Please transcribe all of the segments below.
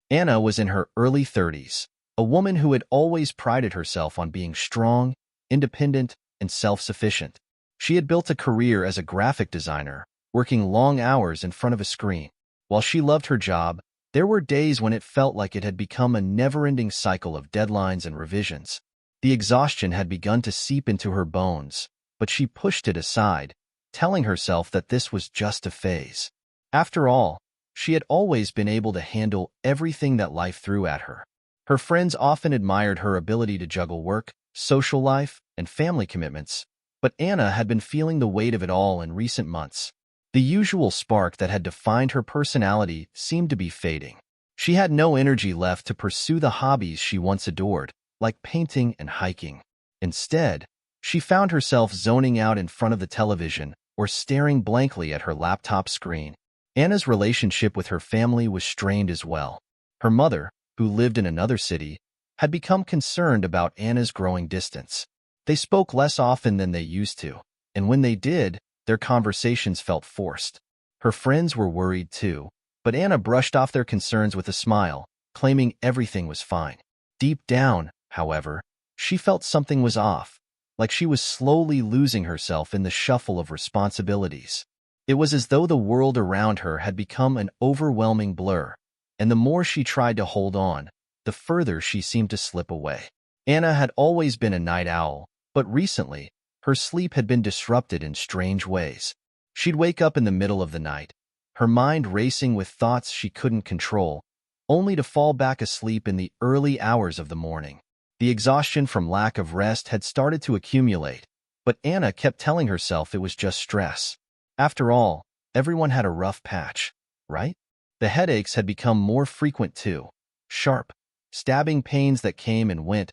Anna was in her early 30s, a woman who had always prided herself on being strong, independent, and self-sufficient. She had built a career as a graphic designer, working long hours in front of a screen. While she loved her job, there were days when it felt like it had become a never-ending cycle of deadlines and revisions. The exhaustion had begun to seep into her bones, but she pushed it aside, telling herself that this was just a phase. After all, she had always been able to handle everything that life threw at her. Her friends often admired her ability to juggle work, social life, and family commitments, but Anna had been feeling the weight of it all in recent months. The usual spark that had defined her personality seemed to be fading. She had no energy left to pursue the hobbies she once adored, like painting and hiking. Instead, she found herself zoning out in front of the television or staring blankly at her laptop screen. Anna's relationship with her family was strained as well. Her mother, who lived in another city, had become concerned about Anna's growing distance. They spoke less often than they used to, and when they did, their conversations felt forced. Her friends were worried too, but Anna brushed off their concerns with a smile, claiming everything was fine. Deep down, however, she felt something was off, like she was slowly losing herself in the shuffle of responsibilities. It was as though the world around her had become an overwhelming blur, and the more she tried to hold on, the further she seemed to slip away. Anna had always been a night owl, but recently, her sleep had been disrupted in strange ways. She'd wake up in the middle of the night, her mind racing with thoughts she couldn't control, only to fall back asleep in the early hours of the morning. The exhaustion from lack of rest had started to accumulate, but Anna kept telling herself it was just stress. After all, everyone had a rough patch, right? The headaches had become more frequent too, sharp, stabbing pains that came and went,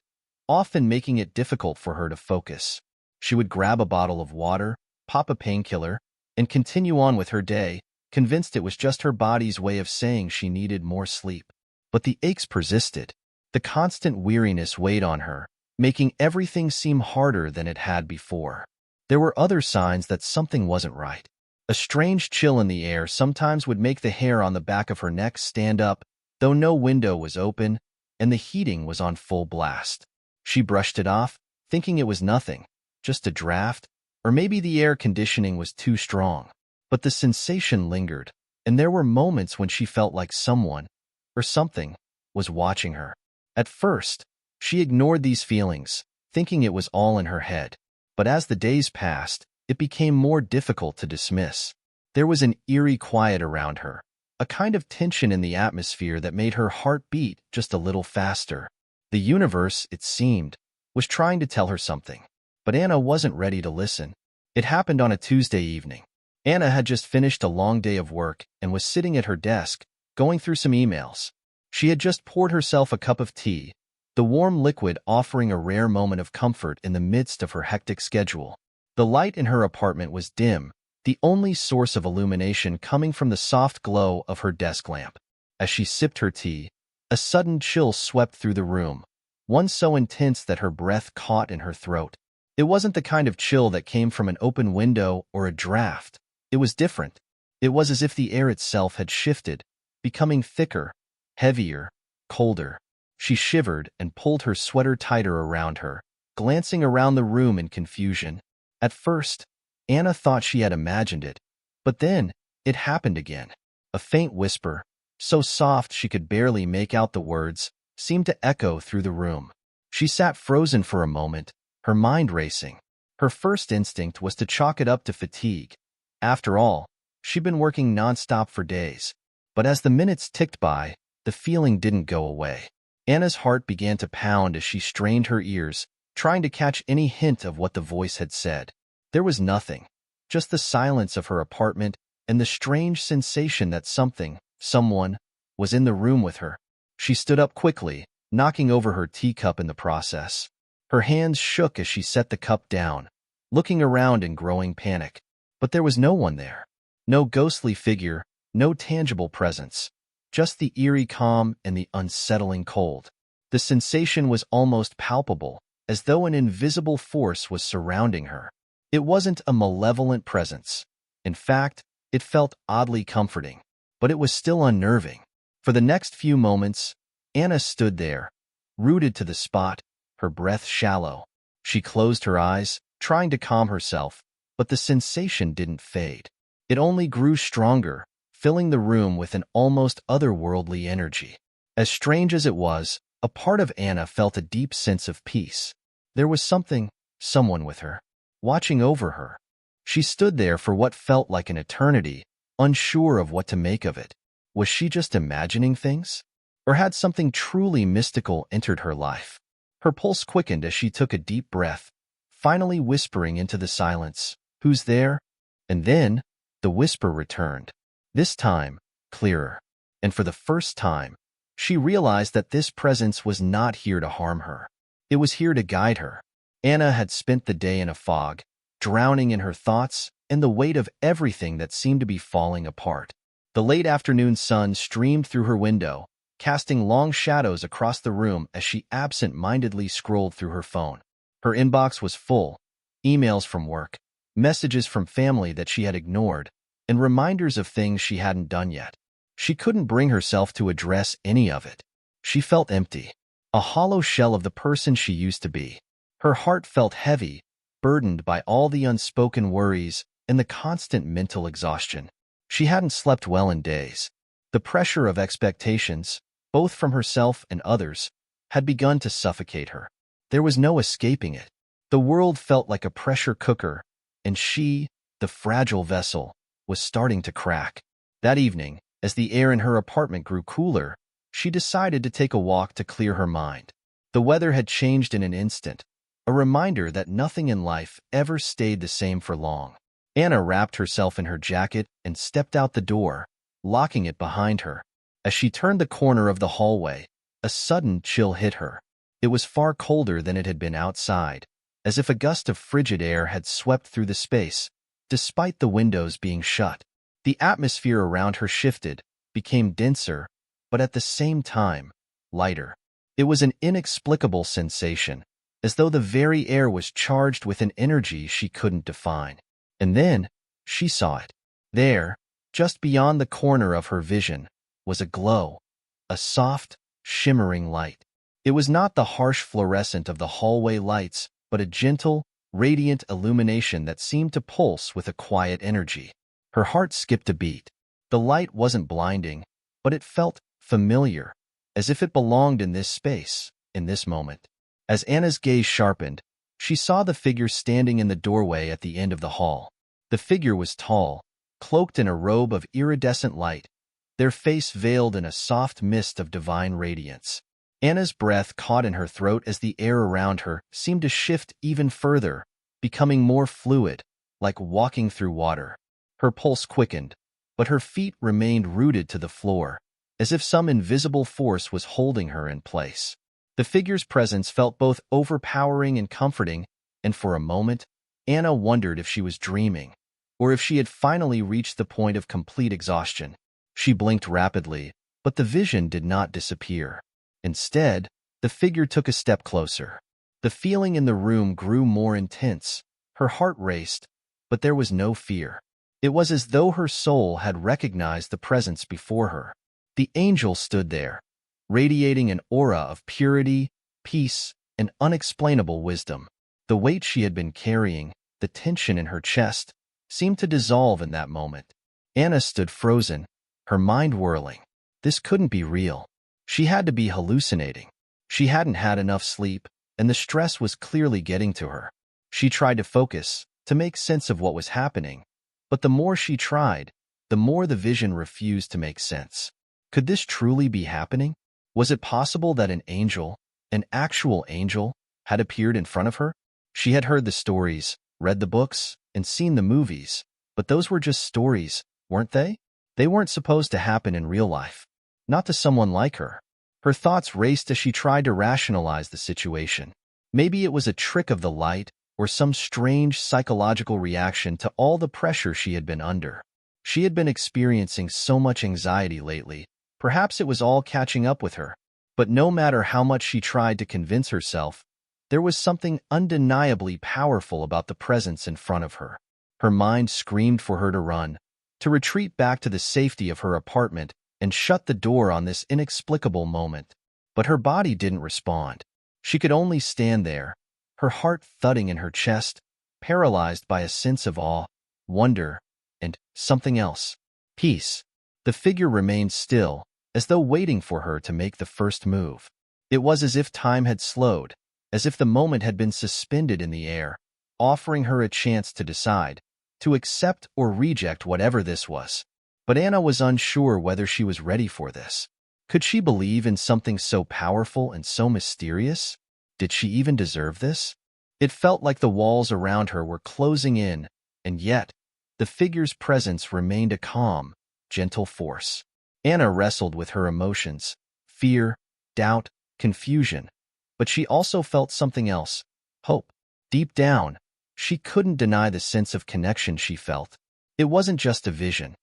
often making it difficult for her to focus. She would grab a bottle of water, pop a painkiller, and continue on with her day, convinced it was just her body's way of saying she needed more sleep. But the aches persisted. The constant weariness weighed on her, making everything seem harder than it had before. There were other signs that something wasn't right. A strange chill in the air sometimes would make the hair on the back of her neck stand up, though no window was open and the heating was on full blast. She brushed it off, thinking it was nothing, just a draft, or maybe the air conditioning was too strong. But the sensation lingered, and there were moments when she felt like someone, or something, was watching her. At first, she ignored these feelings, thinking it was all in her head. But as the days passed, it became more difficult to dismiss. There was an eerie quiet around her, a kind of tension in the atmosphere that made her heart beat just a little faster. The universe, it seemed, was trying to tell her something. But Anna wasn't ready to listen. It happened on a Tuesday evening. Anna had just finished a long day of work and was sitting at her desk, going through some emails. She had just poured herself a cup of tea, the warm liquid offering a rare moment of comfort in the midst of her hectic schedule. The light in her apartment was dim, the only source of illumination coming from the soft glow of her desk lamp. As she sipped her tea, a sudden chill swept through the room, one so intense that her breath caught in her throat. It wasn't the kind of chill that came from an open window or a draft. It was different. It was as if the air itself had shifted, becoming thicker, heavier, colder. She shivered and pulled her sweater tighter around her, glancing around the room in confusion. At first, Anna thought she had imagined it, but then it happened again. A faint whisper, so soft she could barely make out the words, seemed to echo through the room. She sat frozen for a moment, her mind racing. Her first instinct was to chalk it up to fatigue. After all, she'd been working nonstop for days. But as the minutes ticked by, the feeling didn't go away. Anna's heart began to pound as she strained her ears, trying to catch any hint of what the voice had said. There was nothing, just the silence of her apartment and the strange sensation that someone, was in the room with her. She stood up quickly, knocking over her teacup in the process. Her hands shook as she set the cup down, looking around in growing panic. But there was no one there. No ghostly figure, no tangible presence, just the eerie calm and the unsettling cold. The sensation was almost palpable, as though an invisible force was surrounding her. It wasn't a malevolent presence. In fact, it felt oddly comforting, but it was still unnerving. For the next few moments, Anna stood there, rooted to the spot, her breath shallow. She closed her eyes, trying to calm herself, but the sensation didn't fade. It only grew stronger, filling the room with an almost otherworldly energy. As strange as it was, a part of Anna felt a deep sense of peace. There was someone with her, watching over her. She stood there for what felt like an eternity, unsure of what to make of it. Was she just imagining things? Or had something truly mystical entered her life? Her pulse quickened as she took a deep breath, finally whispering into the silence, "Who's there?" And then, the whisper returned. This time, clearer. And for the first time, she realized that this presence was not here to harm her. It was here to guide her. Anna had spent the day in a fog, drowning in her thoughts and the weight of everything that seemed to be falling apart. The late afternoon sun streamed through her window, casting long shadows across the room as she absent-mindedly scrolled through her phone. Her inbox was full, emails from work, messages from family that she had ignored, and reminders of things she hadn't done yet. She couldn't bring herself to address any of it. She felt empty, a hollow shell of the person she used to be. Her heart felt heavy, burdened by all the unspoken worries and the constant mental exhaustion. She hadn't slept well in days. The pressure of expectations, both from herself and others, had begun to suffocate her. There was no escaping it. The world felt like a pressure cooker, and she, the fragile vessel, was starting to crack. That evening, as the air in her apartment grew cooler, she decided to take a walk to clear her mind. The weather had changed in an instant, a reminder that nothing in life ever stayed the same for long. Anna wrapped herself in her jacket and stepped out the door, locking it behind her. As she turned the corner of the hallway, a sudden chill hit her. It was far colder than it had been outside, as if a gust of frigid air had swept through the space, despite the windows being shut. The atmosphere around her shifted, became denser, but at the same time, lighter. It was an inexplicable sensation, as though the very air was charged with an energy she couldn't define. And then, she saw it. There, just beyond the corner of her vision, was a glow, a soft, shimmering light. It was not the harsh fluorescent of the hallway lights, but a gentle, radiant illumination that seemed to pulse with a quiet energy. Her heart skipped a beat. The light wasn't blinding, but it felt familiar, as if it belonged in this space, in this moment. As Anna's gaze sharpened, she saw the figure standing in the doorway at the end of the hall. The figure was tall, cloaked in a robe of iridescent light, their face veiled in a soft mist of divine radiance. Anna's breath caught in her throat as the air around her seemed to shift even further, becoming more fluid, like walking through water. Her pulse quickened, but her feet remained rooted to the floor, as if some invisible force was holding her in place. The figure's presence felt both overpowering and comforting, and for a moment, Anna wondered if she was dreaming, or if she had finally reached the point of complete exhaustion. She blinked rapidly, but the vision did not disappear. Instead, the figure took a step closer. The feeling in the room grew more intense. Her heart raced, but there was no fear. It was as though her soul had recognized the presence before her. The angel stood there, radiating an aura of purity, peace, and unexplainable wisdom. The weight she had been carrying, the tension in her chest, seemed to dissolve in that moment. Anna stood frozen, her mind whirling. This couldn't be real. She had to be hallucinating. She hadn't had enough sleep, and the stress was clearly getting to her. She tried to focus, to make sense of what was happening, but the more she tried, the more the vision refused to make sense. Could this truly be happening? Was it possible that an angel, an actual angel, had appeared in front of her? She had heard the stories, read the books, and seen the movies, but those were just stories, weren't they? They weren't supposed to happen in real life. Not to someone like her. Her thoughts raced as she tried to rationalize the situation. Maybe it was a trick of the light, or some strange psychological reaction to all the pressure she had been under. She had been experiencing so much anxiety lately. Perhaps it was all catching up with her. But no matter how much she tried to convince herself, there was something undeniably powerful about the presence in front of her. Her mind screamed for her to run, to retreat back to the safety of her apartment and shut the door on this inexplicable moment. But her body didn't respond. She could only stand there, her heart thudding in her chest, paralyzed by a sense of awe, wonder, and something else. Peace. The figure remained still, as though waiting for her to make the first move. It was as if time had slowed, as if the moment had been suspended in the air, offering her a chance to decide, to accept or reject whatever this was. But Anna was unsure whether she was ready for this. Could she believe in something so powerful and so mysterious? Did she even deserve this? It felt like the walls around her were closing in, and yet, the figure's presence remained a calm, gentle force. Anna wrestled with her emotions, fear, doubt, confusion, but she also felt something else, hope. Deep down, she couldn't deny the sense of connection she felt. It wasn't just a vision.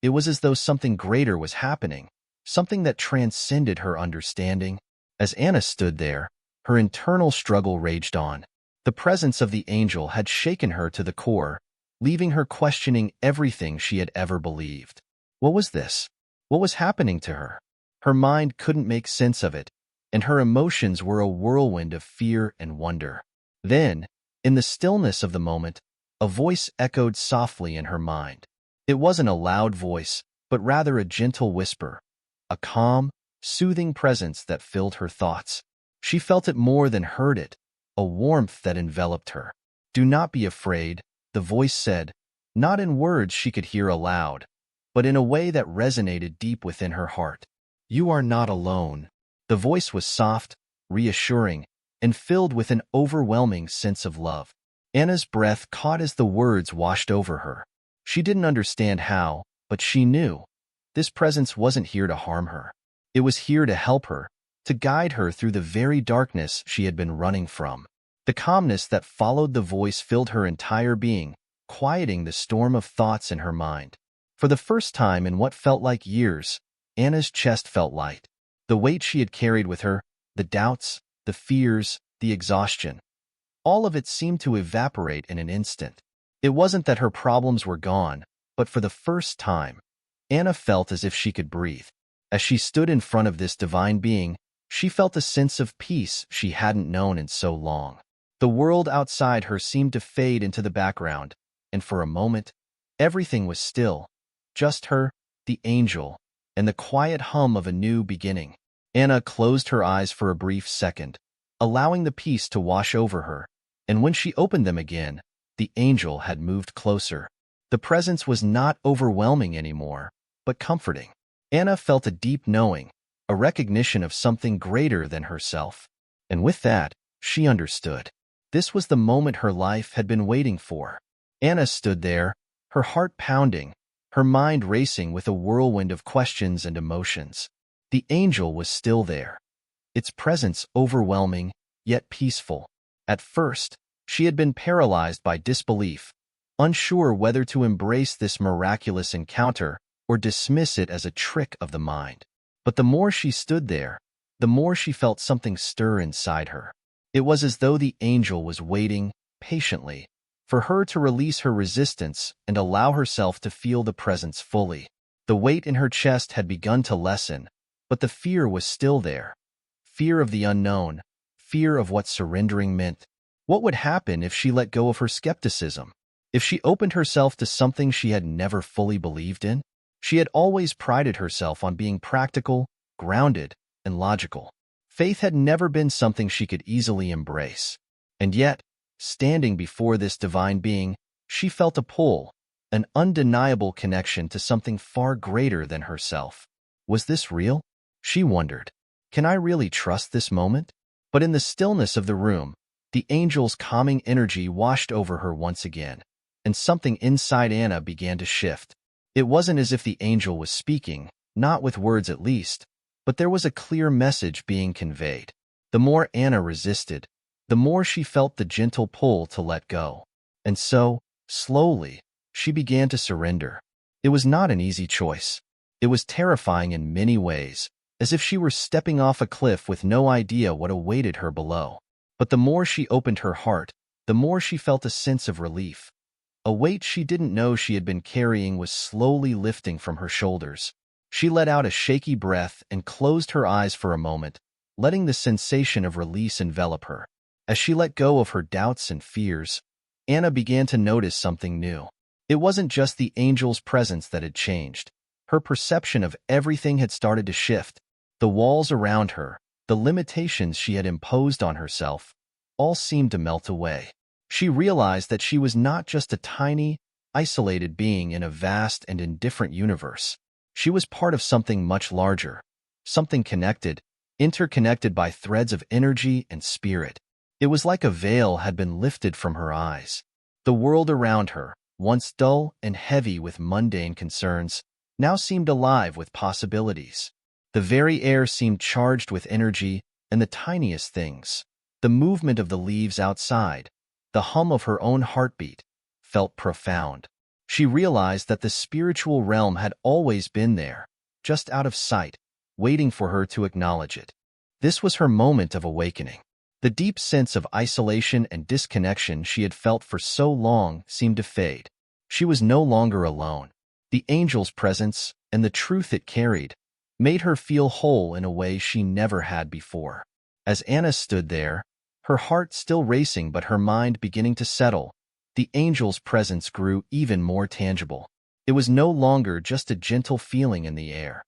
It was as though something greater was happening, something that transcended her understanding. As Anna stood there, her internal struggle raged on. The presence of the angel had shaken her to the core, leaving her questioning everything she had ever believed. What was this? What was happening to her? Her mind couldn't make sense of it, and her emotions were a whirlwind of fear and wonder. Then, in the stillness of the moment, a voice echoed softly in her mind. It wasn't a loud voice, but rather a gentle whisper, a calm, soothing presence that filled her thoughts. She felt it more than heard it, a warmth that enveloped her. "Do not be afraid," the voice said, not in words she could hear aloud, but in a way that resonated deep within her heart. "You are not alone." The voice was soft, reassuring, and filled with an overwhelming sense of love. Anna's breath caught as the words washed over her. She didn't understand how, but she knew. This presence wasn't here to harm her. It was here to help her, to guide her through the very darkness she had been running from. The calmness that followed the voice filled her entire being, quieting the storm of thoughts in her mind. For the first time in what felt like years, Anna's chest felt light. The weight she had carried with her, the doubts, the fears, the exhaustion, all of it seemed to evaporate in an instant. It wasn't that her problems were gone, but for the first time, Anna felt as if she could breathe. As she stood in front of this divine being, she felt a sense of peace she hadn't known in so long. The world outside her seemed to fade into the background, and for a moment, everything was still, just her, the angel, and the quiet hum of a new beginning. Anna closed her eyes for a brief second, allowing the peace to wash over her, and when she opened them again, the angel had moved closer. The presence was not overwhelming anymore, but comforting. Anna felt a deep knowing, a recognition of something greater than herself. And with that, she understood. This was the moment her life had been waiting for. Anna stood there, her heart pounding, her mind racing with a whirlwind of questions and emotions. The angel was still there, its presence overwhelming, yet peaceful. At first, she had been paralyzed by disbelief, unsure whether to embrace this miraculous encounter or dismiss it as a trick of the mind. But the more she stood there, the more she felt something stir inside her. It was as though the angel was waiting, patiently, for her to release her resistance and allow herself to feel the presence fully. The weight in her chest had begun to lessen, but the fear was still there. Fear of the unknown, fear of what surrendering meant. What would happen if she let go of her skepticism? If she opened herself to something she had never fully believed in? She had always prided herself on being practical, grounded, and logical. Faith had never been something she could easily embrace. And yet, standing before this divine being, she felt a pull, an undeniable connection to something far greater than herself. Was this real? She wondered. Can I really trust this moment? But in the stillness of the room, the angel's calming energy washed over her once again, and something inside Anna began to shift. It wasn't as if the angel was speaking, not with words at least, but there was a clear message being conveyed. The more Anna resisted, the more she felt the gentle pull to let go. And so, slowly, she began to surrender. It was not an easy choice. It was terrifying in many ways, as if she were stepping off a cliff with no idea what awaited her below. But the more she opened her heart, the more she felt a sense of relief. A weight she didn't know she had been carrying was slowly lifting from her shoulders. She let out a shaky breath and closed her eyes for a moment, letting the sensation of release envelop her. As she let go of her doubts and fears, Anna began to notice something new. It wasn't just the angel's presence that had changed. Her perception of everything had started to shift. The walls around her, the limitations she had imposed on herself, all seemed to melt away. She realized that she was not just a tiny, isolated being in a vast and indifferent universe. She was part of something much larger, something connected, interconnected by threads of energy and spirit. It was like a veil had been lifted from her eyes. The world around her, once dull and heavy with mundane concerns, now seemed alive with possibilities. The very air seemed charged with energy, and the tiniest things, the movement of the leaves outside, the hum of her own heartbeat, felt profound. She realized that the spiritual realm had always been there, just out of sight, waiting for her to acknowledge it. This was her moment of awakening. The deep sense of isolation and disconnection she had felt for so long seemed to fade. She was no longer alone. The angel's presence, and the truth it carried, made her feel whole in a way she never had before. As Anna stood there, her heart still racing but her mind beginning to settle, the angel's presence grew even more tangible. It was no longer just a gentle feeling in the air.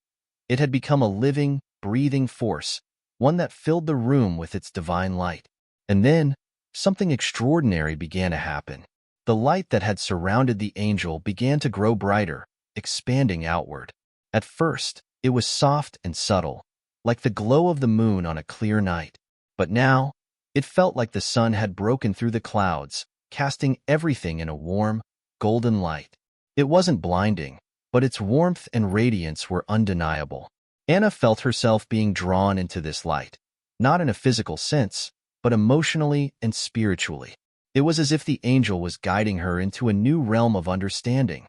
It had become a living, breathing force, one that filled the room with its divine light. And then, something extraordinary began to happen. The light that had surrounded the angel began to grow brighter, expanding outward. At first, it was soft and subtle, like the glow of the moon on a clear night. But now, it felt like the sun had broken through the clouds, casting everything in a warm, golden light. It wasn't blinding, but its warmth and radiance were undeniable. Anna felt herself being drawn into this light, not in a physical sense, but emotionally and spiritually. It was as if the angel was guiding her into a new realm of understanding,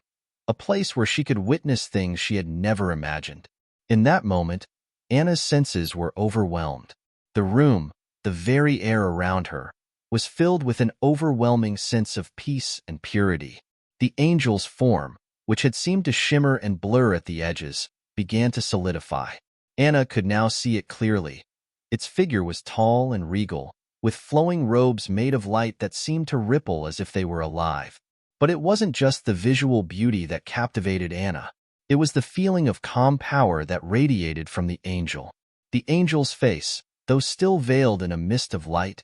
a place where she could witness things she had never imagined. In that moment, Anna's senses were overwhelmed. The room, the very air around her, was filled with an overwhelming sense of peace and purity. The angel's form, which had seemed to shimmer and blur at the edges, began to solidify. Anna could now see it clearly. Its figure was tall and regal, with flowing robes made of light that seemed to ripple as if they were alive. But it wasn't just the visual beauty that captivated Anna. It was the feeling of calm power that radiated from the angel. The angel's face, though still veiled in a mist of light,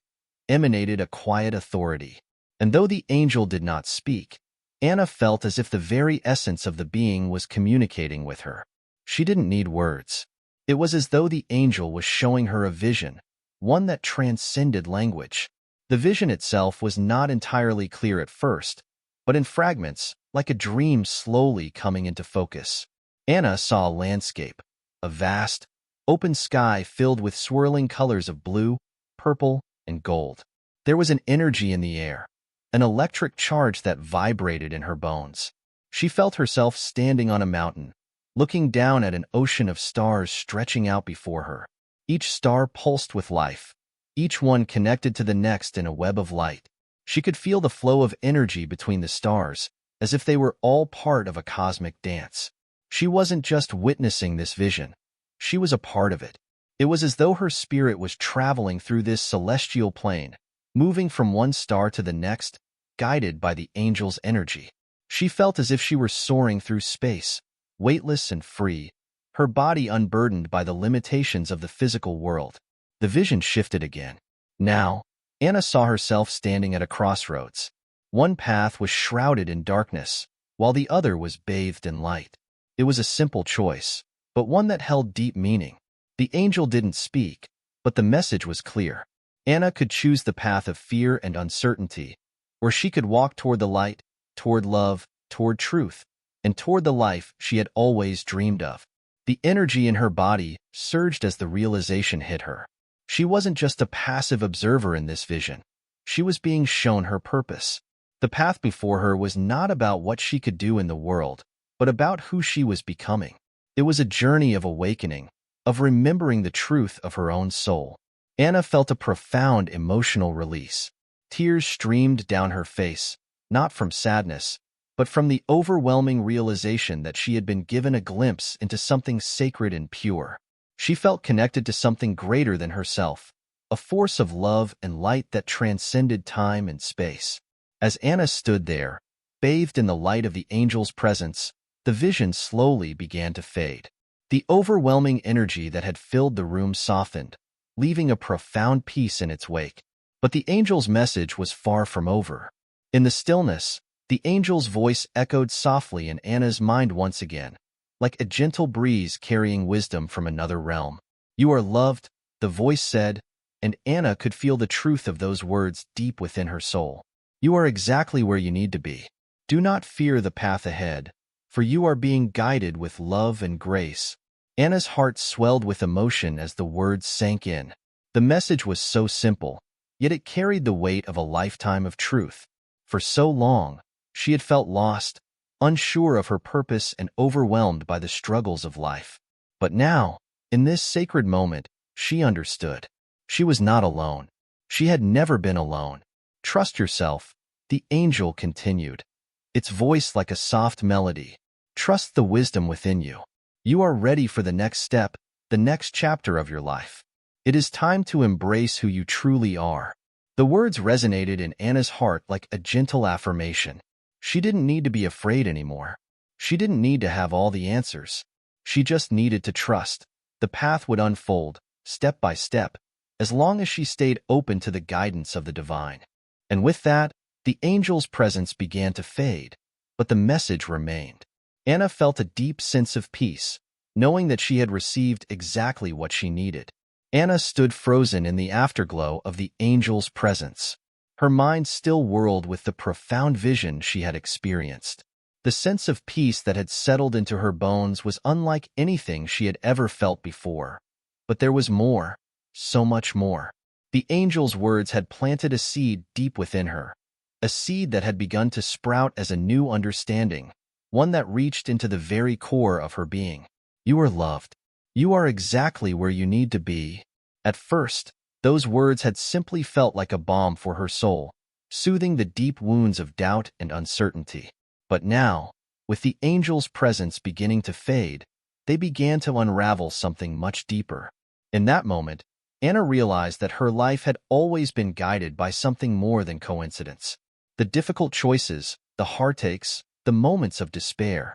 emanated a quiet authority. And though the angel did not speak, Anna felt as if the very essence of the being was communicating with her. She didn't need words. It was as though the angel was showing her a vision, one that transcended language. The vision itself was not entirely clear at first, but in fragments, like a dream slowly coming into focus. Anna saw a landscape, a vast, open sky filled with swirling colors of blue, purple, and gold. There was an energy in the air, an electric charge that vibrated in her bones. She felt herself standing on a mountain, looking down at an ocean of stars stretching out before her. Each star pulsed with life, each one connected to the next in a web of light. She could feel the flow of energy between the stars, as if they were all part of a cosmic dance. She wasn't just witnessing this vision. She was a part of it. It was as though her spirit was traveling through this celestial plane, moving from one star to the next, guided by the angel's energy. She felt as if she were soaring through space, weightless and free, her body unburdened by the limitations of the physical world. The vision shifted again. Now, Anna saw herself standing at a crossroads. One path was shrouded in darkness, while the other was bathed in light. It was a simple choice, but one that held deep meaning. The angel didn't speak, but the message was clear. Anna could choose the path of fear and uncertainty, or she could walk toward the light, toward love, toward truth, and toward the life she had always dreamed of. The energy in her body surged as the realization hit her. She wasn't just a passive observer in this vision. She was being shown her purpose. The path before her was not about what she could do in the world, but about who she was becoming. It was a journey of awakening, of remembering the truth of her own soul. Anna felt a profound emotional release. Tears streamed down her face, not from sadness, but from the overwhelming realization that she had been given a glimpse into something sacred and pure. She felt connected to something greater than herself, a force of love and light that transcended time and space. As Anna stood there, bathed in the light of the angel's presence, the vision slowly began to fade. The overwhelming energy that had filled the room softened, leaving a profound peace in its wake. But the angel's message was far from over. In the stillness, the angel's voice echoed softly in Anna's mind once again, like a gentle breeze carrying wisdom from another realm. "You are loved," the voice said, and Anna could feel the truth of those words deep within her soul. "You are exactly where you need to be. Do not fear the path ahead, for you are being guided with love and grace." Anna's heart swelled with emotion as the words sank in. The message was so simple, yet it carried the weight of a lifetime of truth. For so long, she had felt lost, unsure of her purpose and overwhelmed by the struggles of life. But now, in this sacred moment, she understood. She was not alone. She had never been alone. "Trust yourself," the angel continued, its voice like a soft melody. "Trust the wisdom within you. You are ready for the next step, the next chapter of your life. It is time to embrace who you truly are." The words resonated in Anna's heart like a gentle affirmation. She didn't need to be afraid anymore. She didn't need to have all the answers. She just needed to trust. The path would unfold, step by step, as long as she stayed open to the guidance of the divine. And with that, the angel's presence began to fade, but the message remained. Anna felt a deep sense of peace, knowing that she had received exactly what she needed. Anna stood frozen in the afterglow of the angel's presence. Her mind still whirled with the profound vision she had experienced. The sense of peace that had settled into her bones was unlike anything she had ever felt before. But there was more, so much more. The angel's words had planted a seed deep within her, a seed that had begun to sprout as a new understanding, one that reached into the very core of her being. "You are loved. You are exactly where you need to be." At first, those words had simply felt like a balm for her soul, soothing the deep wounds of doubt and uncertainty. But now, with the angel's presence beginning to fade, they began to unravel something much deeper. In that moment, Anna realized that her life had always been guided by something more than coincidence. The difficult choices, the heartaches, the moments of despair,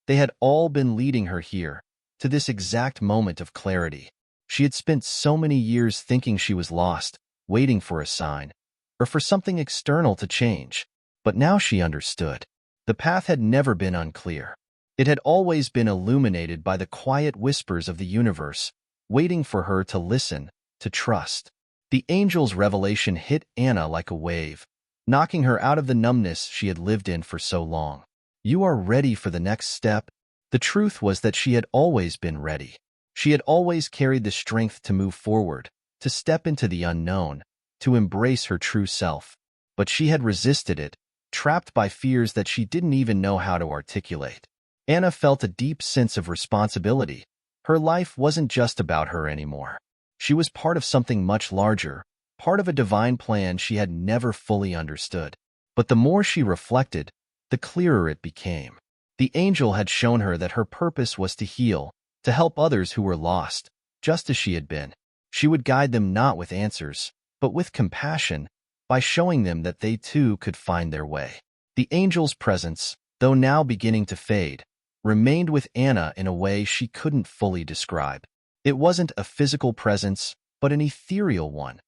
they had all been leading her here, to this exact moment of clarity. She had spent so many years thinking she was lost, waiting for a sign, or for something external to change. But now she understood. The path had never been unclear. It had always been illuminated by the quiet whispers of the universe, waiting for her to listen, to trust. The angel's revelation hit Anna like a wave, knocking her out of the numbness she had lived in for so long. "You are ready for the next step." The truth was that she had always been ready. She had always carried the strength to move forward, to step into the unknown, to embrace her true self. But she had resisted it, trapped by fears that she didn't even know how to articulate. Anna felt a deep sense of responsibility. Her life wasn't just about her anymore. She was part of something much larger, part of a divine plan she had never fully understood. But the more she reflected, the clearer it became. The angel had shown her that her purpose was to heal, to help others who were lost, just as she had been. She would guide them not with answers, but with compassion, by showing them that they too could find their way. The angel's presence, though now beginning to fade, remained with Anna in a way she couldn't fully describe. It wasn't a physical presence, but an ethereal one,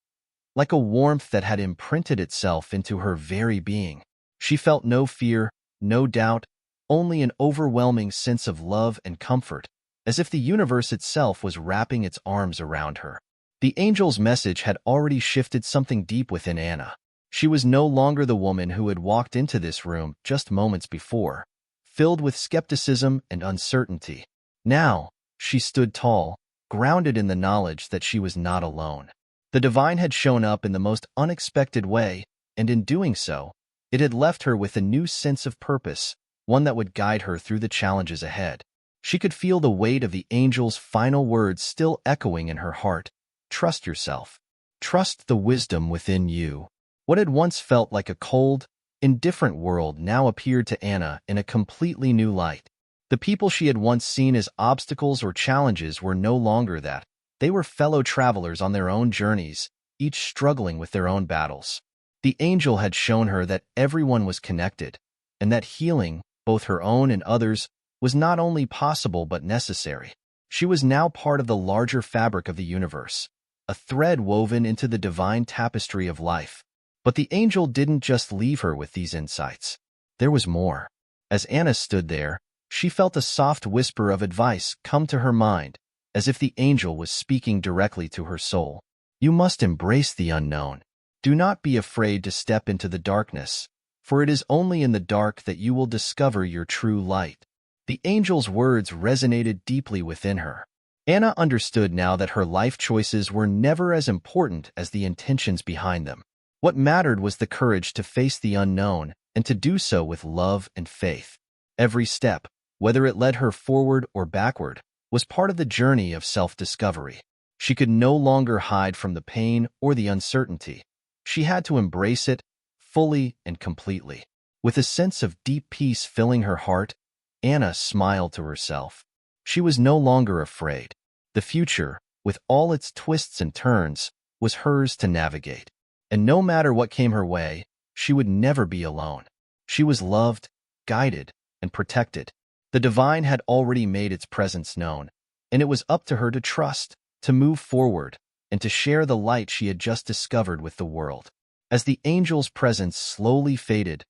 like a warmth that had imprinted itself into her very being. She felt no fear, no doubt, only an overwhelming sense of love and comfort, as if the universe itself was wrapping its arms around her. The angel's message had already shifted something deep within Anna. She was no longer the woman who had walked into this room just moments before, filled with skepticism and uncertainty. Now, she stood tall, grounded in the knowledge that she was not alone. The divine had shown up in the most unexpected way, and in doing so, it had left her with a new sense of purpose, one that would guide her through the challenges ahead. She could feel the weight of the angel's final words still echoing in her heart. "Trust yourself. Trust the wisdom within you." What had once felt like a cold, indifferent world now appeared to Anna in a completely new light. The people she had once seen as obstacles or challenges were no longer that. They were fellow travelers on their own journeys, each struggling with their own battles. The angel had shown her that everyone was connected, and that healing, both her own and others, was not only possible but necessary. She was now part of the larger fabric of the universe, a thread woven into the divine tapestry of life. But the angel didn't just leave her with these insights. There was more. As Anna stood there, she felt a soft whisper of advice come to her mind, as if the angel was speaking directly to her soul. You must embrace the unknown. Do not be afraid to step into the darkness, for it is only in the dark that you will discover your true light. The angel's words resonated deeply within her. Anna understood now that her life choices were never as important as the intentions behind them. What mattered was the courage to face the unknown and to do so with love and faith. Every step, whether it led her forward or backward, was part of the journey of self-discovery. She could no longer hide from the pain or the uncertainty. She had to embrace it fully and completely. With a sense of deep peace filling her heart, Anna smiled to herself. She was no longer afraid. The future, with all its twists and turns, was hers to navigate. And no matter what came her way, she would never be alone. She was loved, guided, and protected. The divine had already made its presence known, and it was up to her to trust, to move forward, and to share the light she had just discovered with the world. As the angel's presence slowly faded,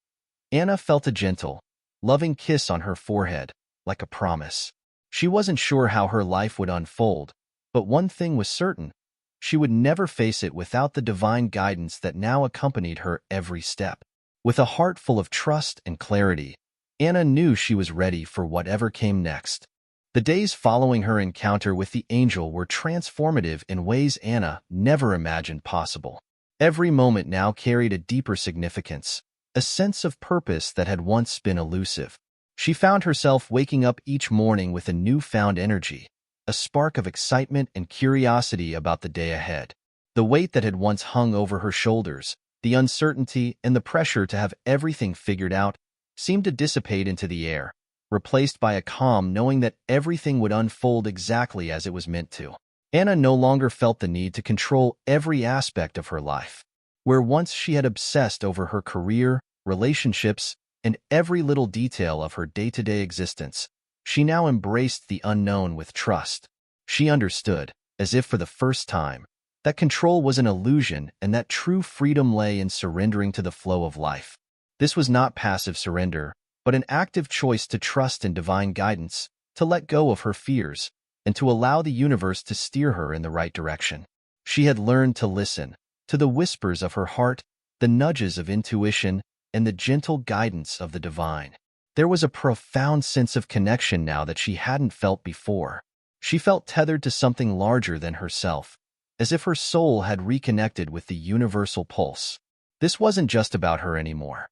Anna felt a gentle, loving kiss on her forehead, like a promise. She wasn't sure how her life would unfold, but one thing was certain: she would never face it without the divine guidance that now accompanied her every step. With a heart full of trust and clarity, Anna knew she was ready for whatever came next. The days following her encounter with the angel were transformative in ways Anna never imagined possible. Every moment now carried a deeper significance, a sense of purpose that had once been elusive. She found herself waking up each morning with a newfound energy, a spark of excitement and curiosity about the day ahead. The weight that had once hung over her shoulders, the uncertainty and the pressure to have everything figured out, seemed to dissipate into the air, replaced by a calm knowing that everything would unfold exactly as it was meant to. Anna no longer felt the need to control every aspect of her life. Where once she had obsessed over her career, relationships, and every little detail of her day-to-day existence, she now embraced the unknown with trust. She understood, as if for the first time, that control was an illusion and that true freedom lay in surrendering to the flow of life. This was not passive surrender, but an active choice to trust in divine guidance, to let go of her fears, and to allow the universe to steer her in the right direction. She had learned to listen to the whispers of her heart, the nudges of intuition, and the gentle guidance of the divine. There was a profound sense of connection now that she hadn't felt before. She felt tethered to something larger than herself, as if her soul had reconnected with the universal pulse. This wasn't just about her anymore.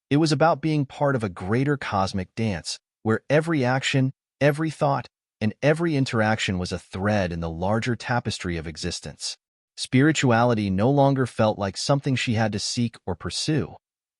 It was about being part of a greater cosmic dance, where every action, every thought, and every interaction was a thread in the larger tapestry of existence. Spirituality no longer felt like something she had to seek or pursue.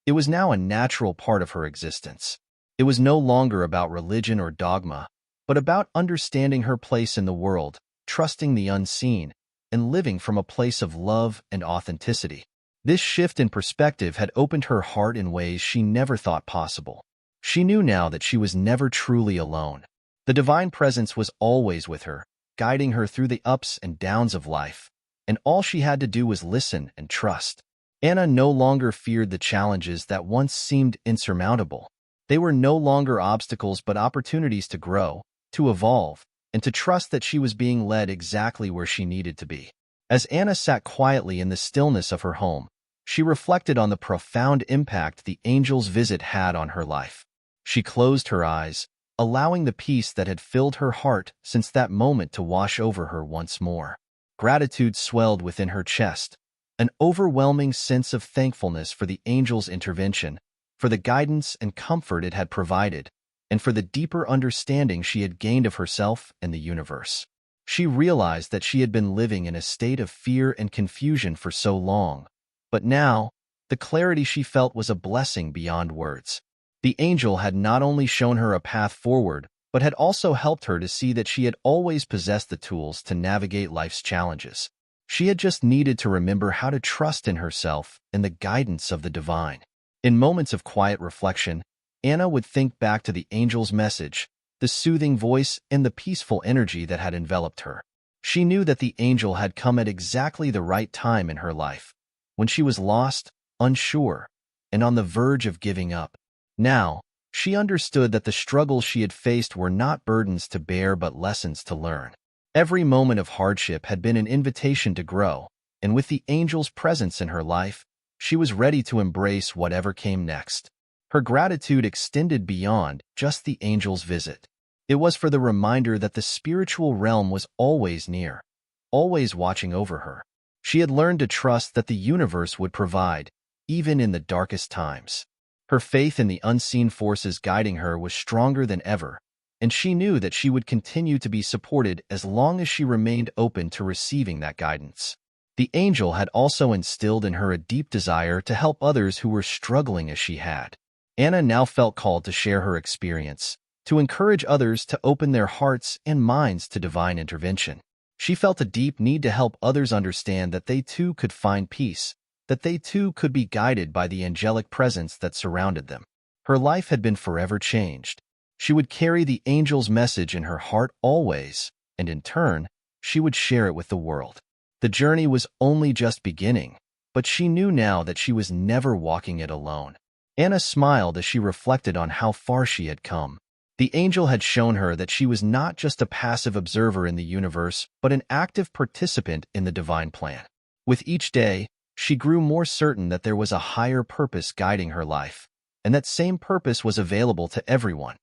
It was now a natural part of her existence. It was no longer about religion or dogma, but about understanding her place in the world, trusting the unseen, and living from a place of love and authenticity. This shift in perspective had opened her heart in ways she never thought possible. She knew now that she was never truly alone. The divine presence was always with her, guiding her through the ups and downs of life, and all she had to do was listen and trust. Anna no longer feared the challenges that once seemed insurmountable. They were no longer obstacles but opportunities to grow, to evolve, and to trust that she was being led exactly where she needed to be. As Anna sat quietly in the stillness of her home, she reflected on the profound impact the angel's visit had on her life. She closed her eyes, allowing the peace that had filled her heart since that moment to wash over her once more. Gratitude swelled within her chest, an overwhelming sense of thankfulness for the angel's intervention, for the guidance and comfort it had provided, and for the deeper understanding she had gained of herself and the universe. She realized that she had been living in a state of fear and confusion for so long, but now, The clarity she felt was a blessing beyond words. The angel had not only shown her a path forward, but had also helped her to see that she had always possessed the tools to navigate life's challenges. She had just needed to remember how to trust in herself and the guidance of the divine. In moments of quiet reflection, Anna would think back to the angel's message, the soothing voice, and the peaceful energy that had enveloped her. She knew that the angel had come at exactly the right time in her life, when she was lost, unsure, and on the verge of giving up. Now, she understood that the struggles she had faced were not burdens to bear but lessons to learn. Every moment of hardship had been an invitation to grow, and with the angel's presence in her life, she was ready to embrace whatever came next. Her gratitude extended beyond just the angel's visit. It was for the reminder that the spiritual realm was always near, always watching over her. She had learned to trust that the universe would provide, even in the darkest times. Her faith in the unseen forces guiding her was stronger than ever, and she knew that she would continue to be supported as long as she remained open to receiving that guidance. The angel had also instilled in her a deep desire to help others who were struggling as she had. Anna now felt called to share her experience, to encourage others to open their hearts and minds to divine intervention. She felt a deep need to help others understand that they too could find peace, that they too could be guided by the angelic presence that surrounded them. Her life had been forever changed. She would carry the angel's message in her heart always, and in turn, she would share it with the world. The journey was only just beginning, but she knew now that she was never walking it alone. Anna smiled as she reflected on how far she had come. The angel had shown her that she was not just a passive observer in the universe, but an active participant in the divine plan. With each day, she grew more certain that there was a higher purpose guiding her life, and that same purpose was available to everyone,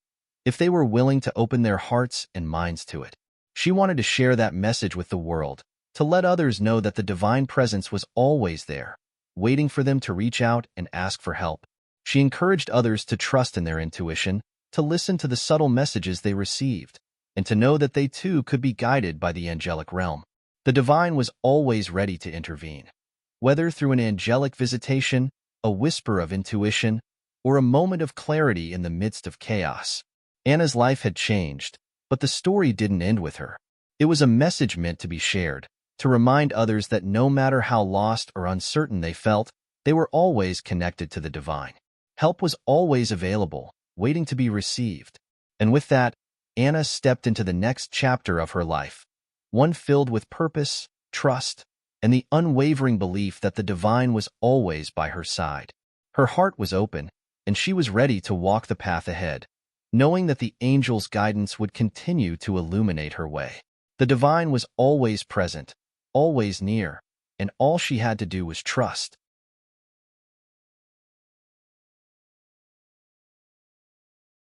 if they were willing to open their hearts and minds to it. She wanted to share that message with the world, to let others know that the divine presence was always there, waiting for them to reach out and ask for help. She encouraged others to trust in their intuition, to listen to the subtle messages they received, and to know that they too could be guided by the angelic realm. The divine was always ready to intervene. Whether through an angelic visitation, a whisper of intuition, or a moment of clarity in the midst of chaos. Anna's life had changed, but the story didn't end with her. It was a message meant to be shared, to remind others that no matter how lost or uncertain they felt, they were always connected to the divine. Help was always available, waiting to be received. And with that, Anna stepped into the next chapter of her life, one filled with purpose, trust, and the unwavering belief that the divine was always by her side. Her heart was open, and she was ready to walk the path ahead, knowing that the angel's guidance would continue to illuminate her way. The divine was always present, always near, and all she had to do was trust.